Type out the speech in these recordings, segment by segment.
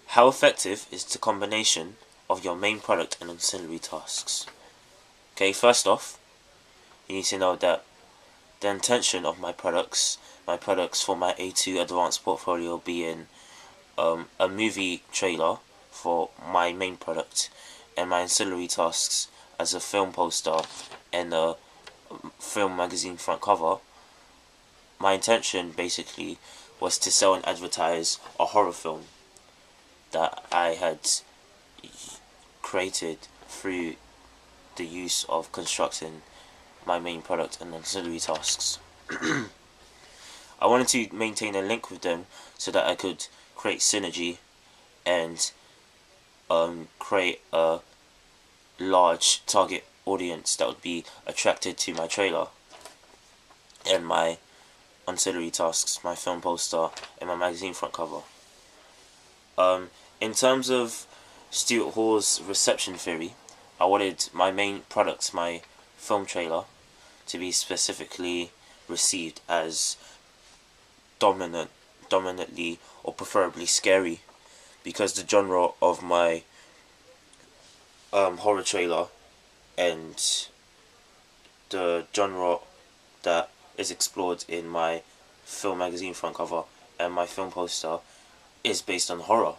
How effective is the combination of your main product and ancillary tasks? Okay, first off, you need to know that the intention of my products for my A2 advanced portfolio being a movie trailer for my main product, and my ancillary tasks as a film poster and a film magazine front cover. My intention basically was to sell and advertise a horror film that I had created through the use of constructing my main product and ancillary tasks. I wanted to maintain a link with them so that I could create synergy and create a large target audience that would be attracted to my trailer and my ancillary tasks, my film poster and my magazine front cover. In terms of Stuart Hall's reception theory, I wanted my main product, my film trailer, to be specifically received as dominantly or preferably scary, because the genre of my horror trailer and the genre that is explored in my film magazine front cover and my film poster is based on horror.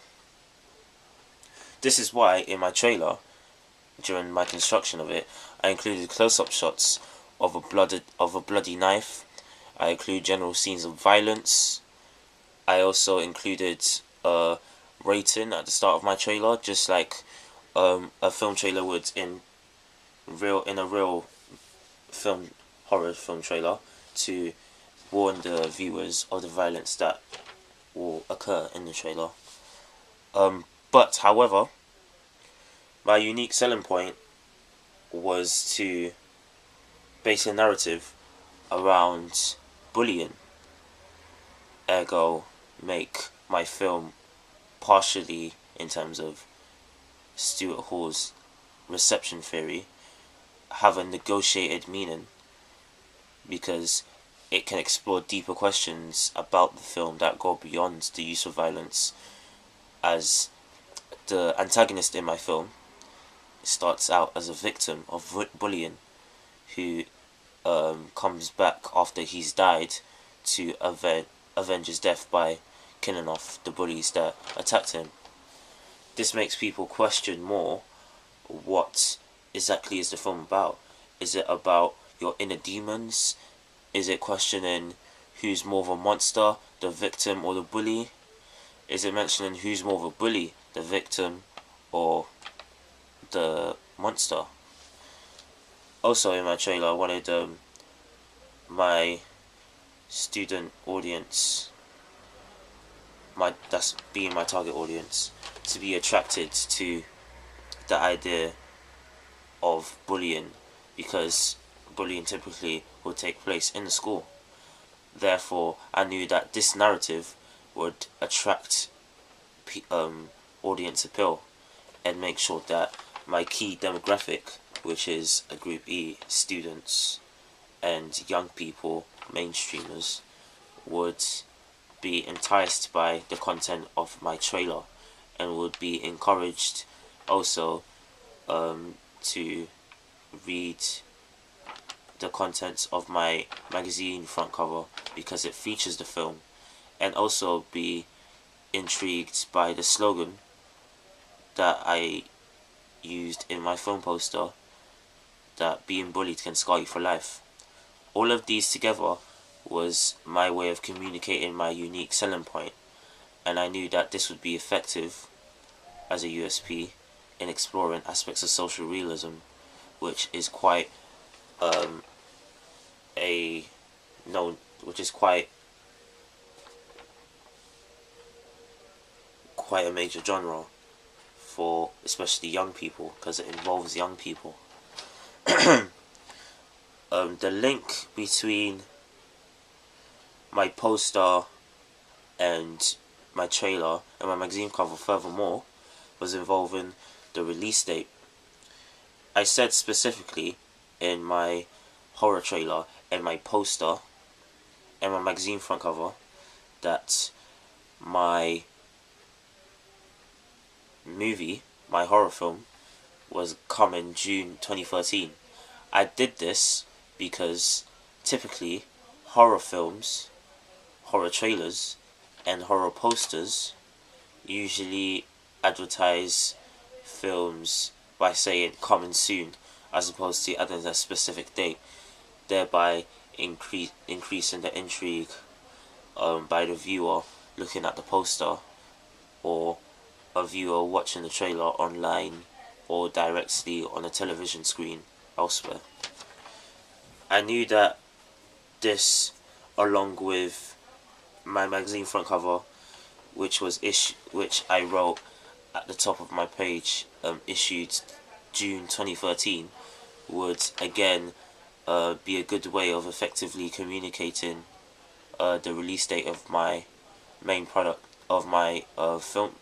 This is why in my trailer, during my construction of it, I included close-up shots of a bloody knife. I include general scenes of violence. I also included a rating at the start of my trailer, just like a film trailer would in a real film horror film trailer, to warn the viewers of the violence that will occur in the trailer. But however, my unique selling point was to base a narrative around bullying, ergo make my film partially, in terms of Stuart Hall's reception theory, have a negotiated meaning, because it can explore deeper questions about the film that go beyond the use of violence, as the antagonist in my film starts out as a victim of bullying who comes back after he's died to avenge his death by killing off the bullies that attacked him. This makes people question more what exactly is the film about. Is it about your inner demons? Is it questioning who's more of a monster, the victim or the bully? Is it mentioning who's more of a bully, the victim or the monster? Also in my trailer, I wanted my student audience, that's being my target audience, to be attracted to the idea of bullying, because bullying typically will take place in the school. Therefore, I knew that this narrative would attract audience appeal and make sure that my key demographic, which is a Group E, students and young people, mainstreamers, would be enticed by the content of my trailer and would be encouraged also to read the contents of my magazine front cover because it features the film, and also be intrigued by the slogan that I used in my film poster, that being bullied can scar you for life. All of these together was my way of communicating my unique selling point, and I knew that this would be effective as a USP in exploring aspects of social realism, which is quite quite a major genre for especially young people, because it involves young people. The link between my poster and my trailer and my magazine cover, furthermore, was involving the release date. I said specifically in my horror trailer and my poster and my magazine front cover that my movie, my horror film, was coming June 2013. I did this because typically horror films, horror trailers, and horror posters usually advertise films by saying coming soon as opposed to adding a specific date, thereby increasing the intrigue by the viewer looking at the poster, or a viewer watching the trailer online or directly on a television screen elsewhere. I knew that this, along with my magazine front cover, which I wrote at the top of my page, issued June 2013, would again be a good way of effectively communicating the release date of my main product of my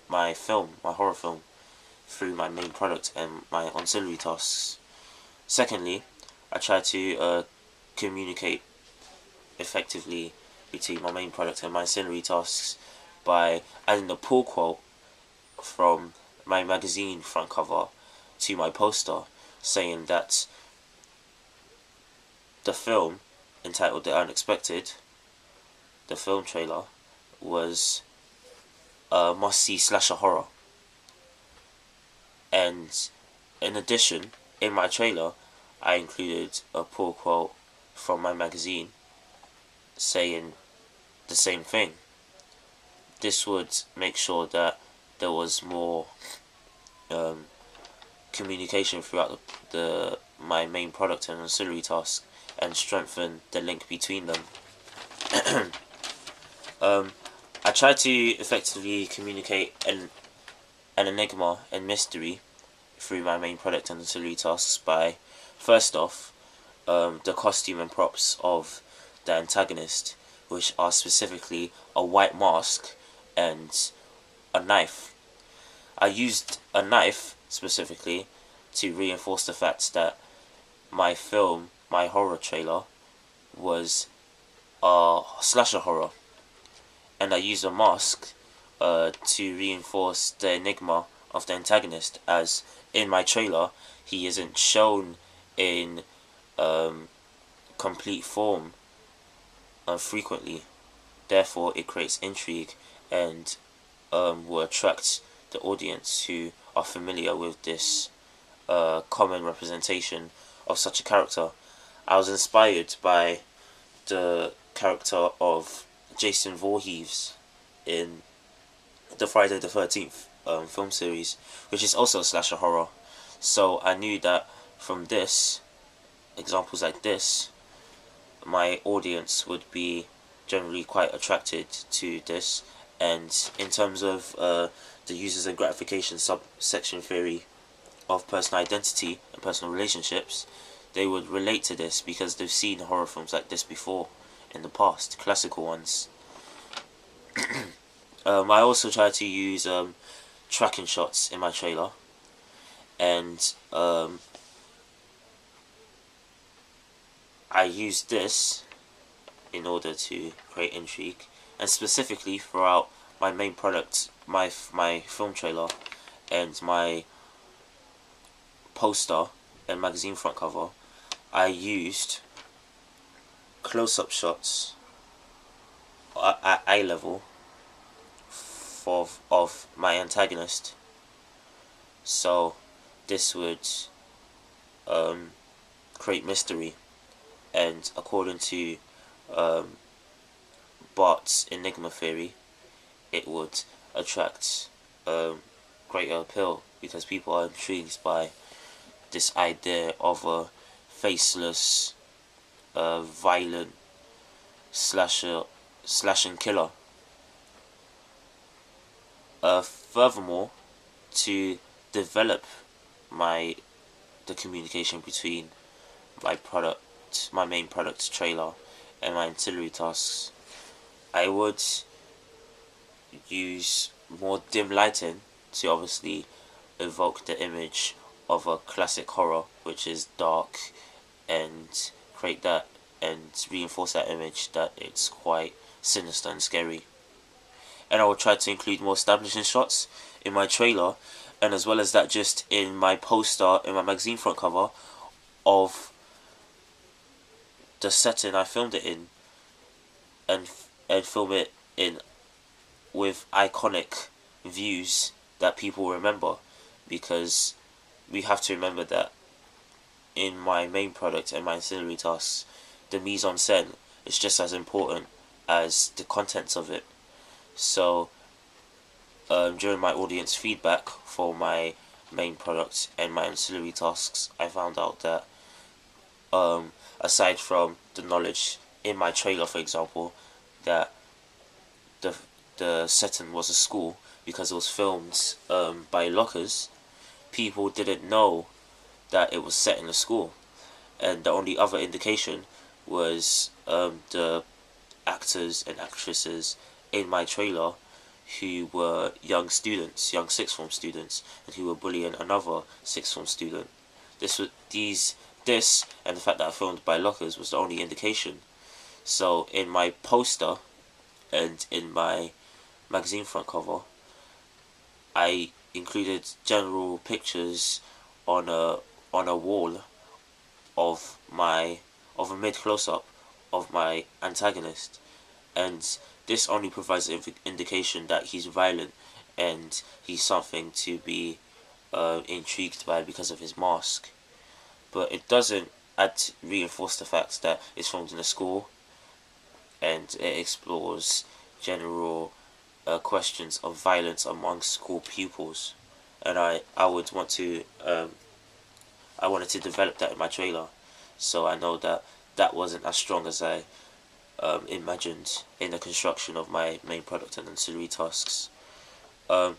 my horror film, through my main product and my ancillary tasks. Secondly, I try to communicate effectively between my main product and my ancillary tasks by adding a pull quote from my magazine front cover to my poster, saying that the film, entitled The Unexpected, the film trailer, was a must-see slasher horror. And in addition, in my trailer, I included a pull quote from my magazine saying the same thing. This would make sure that there was more communication throughout my main product and ancillary task, and strengthen the link between them. I try to effectively communicate an enigma and mystery through my main product and ancillary tasks by, first off, the costume and props of the antagonist, which are specifically a white mask and a knife. I used a knife specifically to reinforce the fact that my film, my horror trailer, was a slasher horror, and I used a mask to reinforce the enigma of the antagonist, as in my trailer he isn't shown in complete form frequently. Therefore, it creates intrigue and will attract the audience who are familiar with this common representation of such a character. I was inspired by the character of Jason Voorhees in the Friday the 13th film series, which is also a slasher horror. So I knew that from examples like this, my audience would be generally quite attracted to this. And in terms of the users and gratification subsection theory of personal identity and personal relationships, they would relate to this because they've seen horror films like this before in the past, classical ones. I also try to use tracking shots in my trailer, and I used this in order to create intrigue, and specifically throughout my main product, my film trailer, and my poster and magazine front cover, I used close-up shots at eye level of my antagonist. So this would create mystery, and according to Bart's enigma theory, it would attract greater appeal because people are intrigued by this idea of a faceless, violent slashing killer. Furthermore, to develop the communication between my main product trailer, and my ancillary tasks, I would use more dim lighting to obviously evoke the image of a classic horror, which is dark, and create that and reinforce that image that it's quite sinister and scary. And I will try to include more establishing shots in my trailer, And as well as that, just in my poster, in my magazine front cover of the setting I filmed it in, and film it in with iconic views that people remember, because we have to remember that in my main product and my ancillary tasks, the mise en scène is just as important as the contents of it. So during my audience feedback for my main product and my ancillary tasks, I found out that aside from the knowledge in my trailer, for example, that the setting was a school because it was filmed by lockers, people didn't know that it was set in a school, and the only other indication was the actors and actresses in my trailer who were young students, young sixth form students, and who were bullying another sixth form student. This and the fact that I filmed by lockers was the only indication. So in my poster and in my magazine front cover, I included general pictures on a wall of a mid close up of my antagonist, and this only provides an indication that he's violent and he's something to be intrigued by because of his mask. But it doesn't reinforce the fact that it's filmed in a school, and it explores general questions of violence among school pupils, and I would want to I wanted to develop that in my trailer, so I know that that wasn't as strong as I imagined in the construction of my main product and ancillary tasks. I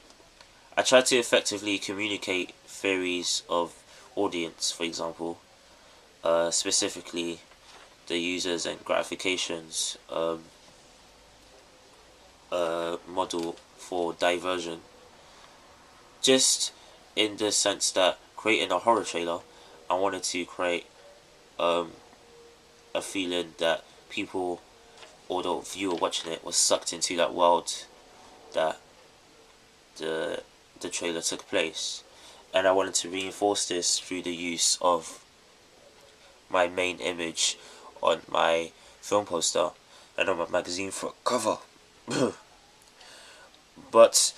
tried to effectively communicate theories of audience, for example, specifically the users and gratifications model for diversion, just in the sense that creating a horror trailer, I wanted to create a feeling that people or the viewer watching it was sucked into that world that the trailer took place, and I wanted to reinforce this through the use of my main image on my film poster and on my magazine front cover. But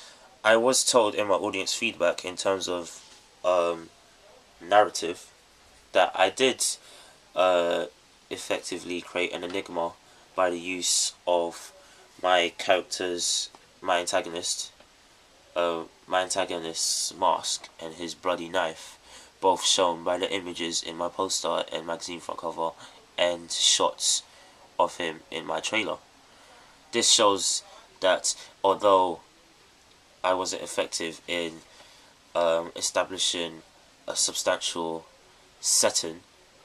I was told in my audience feedback in terms of narrative that I did effectively create an enigma by the use of my character's my antagonist's mask and his bloody knife, both shown by the images in my poster and magazine front cover and shots of him in my trailer. This shows that although I wasn't effective in establishing a substantial setting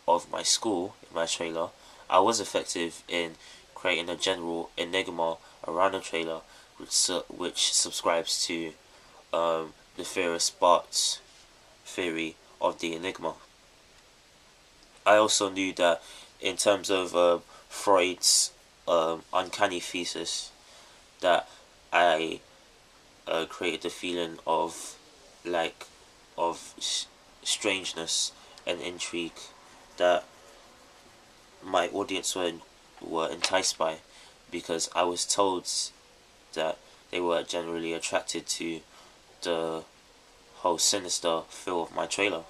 of my school in my trailer, I was effective in creating a general enigma around the trailer, which subscribes to the theorist Bart's theory of the enigma. I also knew that in terms of Freud's uncanny thesis, that I created the feeling of strangeness and intrigue that my audience were enticed by, because I was told that they were generally attracted to the whole sinister feel of my trailer.